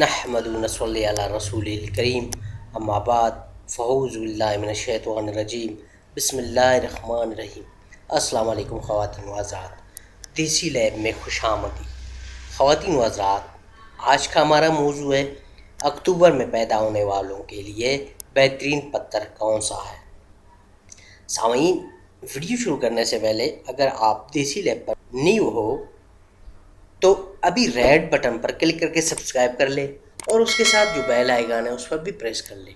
نحمد نصلی علی رسول الکریم اما بعد فاعوذ باللہ من الشیطان الرجیم بسم اللہ الرحمن الرحیم۔ السلام علیکم خواتین و حضرات، دیسی لیب میں خوش آمدید۔ خواتین و حضرات، آج کا ہمارا موضوع ہے اکتوبر میں پیدا ہونے والوں کے لیے بہترین پتر کون سا ہے۔ سامعین، ویڈیو شروع کرنے سے پہلے اگر آپ دیسی لیب پر نیو ہو تو ابھی ریڈ بٹن پر کلک کر کے سبسکرائب کر لیں اور اس کے ساتھ جو بیل آئیکن ہے اس پر بھی پریس کر لیں۔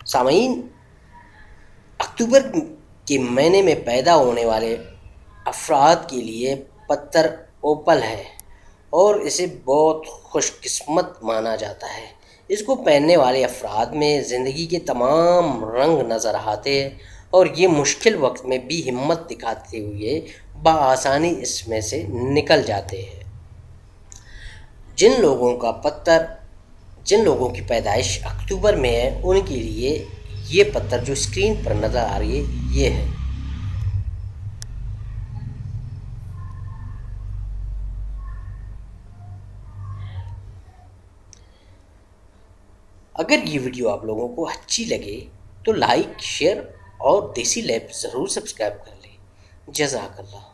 سامعین، اکتوبر کے مہینے میں پیدا ہونے والے افراد کے لیے پتر اوپل ہے اور اسے بہت خوش قسمت مانا جاتا ہے۔ اس کو پہننے والے افراد میں زندگی کے تمام رنگ نظر آتے ہیں اور یہ مشکل وقت میں بھی ہمت دکھاتے ہوئے بآسانی اس میں سے نکل جاتے ہیں۔ جن لوگوں کی پیدائش اکتوبر میں ہے ان کے لیے یہ پتر جو اسکرین پر نظر آ رہی ہے یہ ہے۔ اگر یہ ویڈیو آپ لوگوں کو اچھی لگے تو لائک، شیئر اور دیسی لیب ضرور سبسکرائب کر لیں۔ جزاک اللہ۔